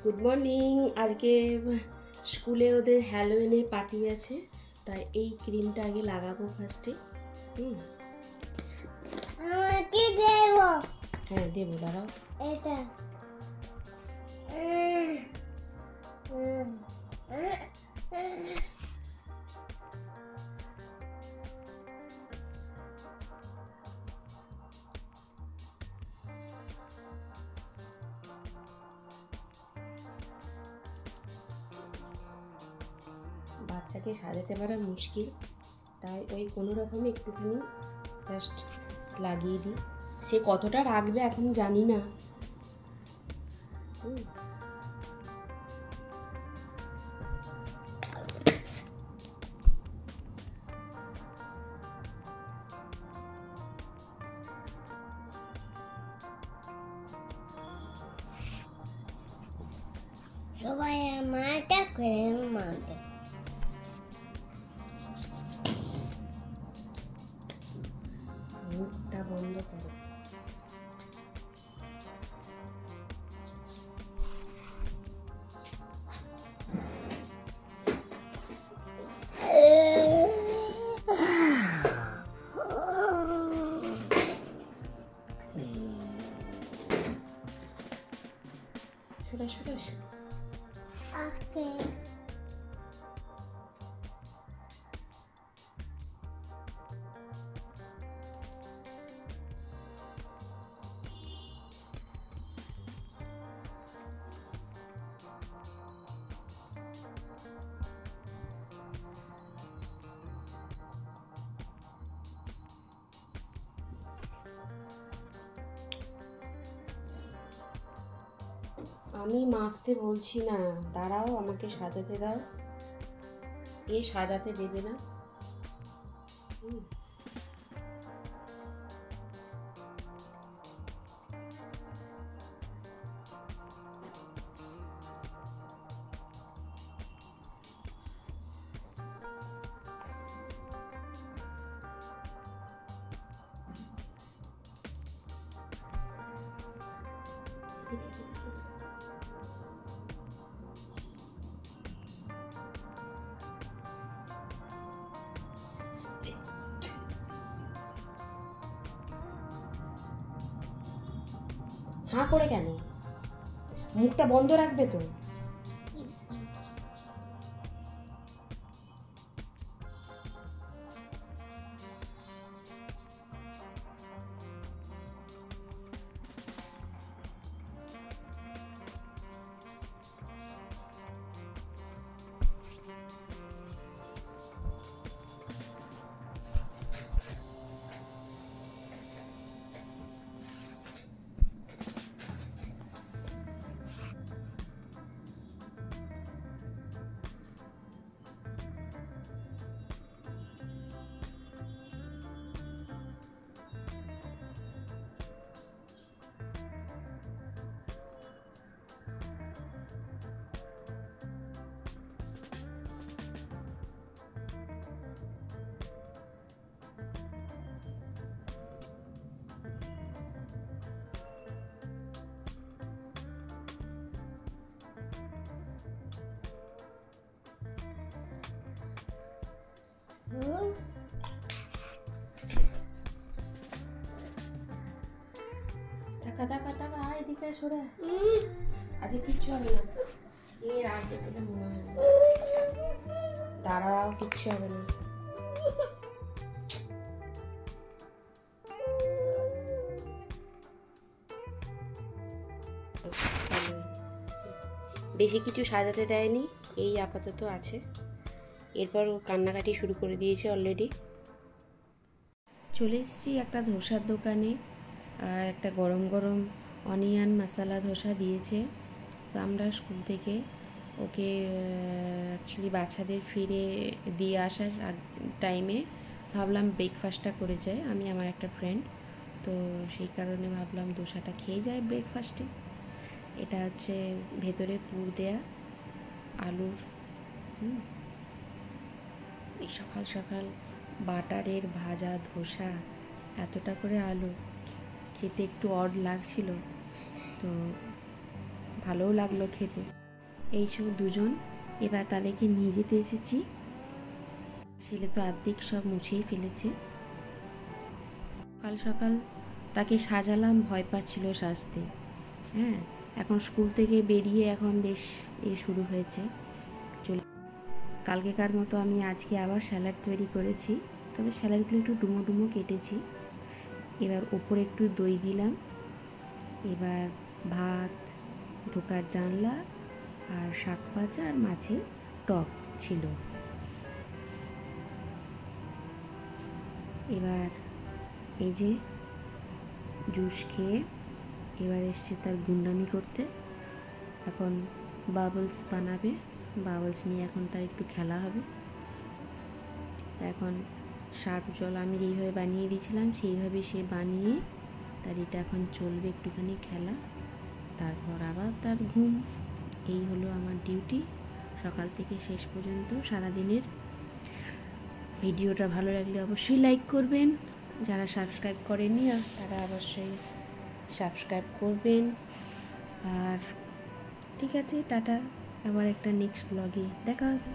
Good morning. আজকে স্কুলে ওদের হ্যালোউইনের পার্টি আছে, তাই এই ক্রিমটা আগে লাগাবো ফার্স্টে। আমাকে দেবো? হ্যাঁ দেবো, দাঁড়াও। এটা বাচ্চাকে সাজাতে পারা মুশকিল, তাই ওই কোনো রকমে একটুখানি জাস্ট লাগিয়ে দিই। সে কতটা রাখবে এখন জানি না। সবাই আমারটা করে মারবে। মুখটা বন্ধ করো। সরে সরে ওকে আমি মাখতে বলছি না, দাঁড়াও, আমাকে সাজাতে দাও। এ সাজাতে দেবে না। হাঁ করে কেন? মুখটা বন্ধ রাখবে তো। টাকা টাকা টাকা, আয় এদিকে সরে। আজকে কিচ্ছু হবে না। এর আগে থেকে মনে হয় দাঁড়াও, কিচ্ছু হবে না। বেশি কিছু সাজাতে দেয়নি, এই আপাতত আছে। এরপর ও কান্নাকাটি শুরু করে দিয়েছে অলরেডি। চলে এসেছি একটা ধোসার দোকানে, আর একটা গরম গরম অনিয়ন মশলা ধোসা দিয়েছে। তো আমরা স্কুল থেকে ওকে অ্যাকচুয়ালি বাচ্চাদের ফিরে দিয়ে আসার টাইমে ভাবলাম ব্রেকফাস্টটা করে যাই, আমি আমার একটা ফ্রেন্ড। তো সেই কারণে ভাবলাম ধোসাটা খেয়ে যায় ব্রেকফাস্টে। এটা হচ্ছে ভেতরে পুর দেয়া আলুর। এই সকাল সকাল বাটারের ভাজা ধোসা, এতটা করে আলু, খেতে একটু অড লাগছিল। তো ভালোও লাগলো খেতে। এই সব দুজন, এবার তাদেরকে নিয়ে যেতে এসেছি। ছেলে তো আর্ধেক সব মুছেই ফেলেছে। সকাল সকাল তাকে সাজালাম, ভয় পাচ্ছিল সাজতে। হ্যাঁ, এখন স্কুল থেকে বেরিয়ে এখন বেশ শুরু হয়েছে। কালকেকার মতো আমি আজকে আবার স্যালাড তৈরি করেছি, তবে স্যালাডগুলো একটু ডুমো ডুমো কেটেছি। এবার ওপরে একটু দই দিলাম। এবার ভাত, ধোকার ডালনা আর শাক ভাজা আর মাছের টক ছিল। এবার এই যে জুস খেয়ে এবার এসছে তার গুন্ডামি করতে। এখন বাবলস বানাবে, বাবলস নিয়ে এখন তার একটু খেলা হবে। তা এখন সার্ফ জল আমি যেইভাবে বানিয়ে দিয়েছিলাম সেইভাবে সে বানিয়ে তার এটা এখন চলবে একটুখানি খেলা, তারপর আবার তার ঘুম। এই হলো আমার ডিউটি সকাল থেকে শেষ পর্যন্ত সারাদিনের। ভিডিওটা ভালো লাগলে অবশ্যই লাইক করবেন, যারা সাবস্ক্রাইব করেননি তারা অবশ্যই সাবস্ক্রাইব করবেন। আর ঠিক আছে, টাটা, আবার একটা নেক্সট ব্লগে দেখা হবে।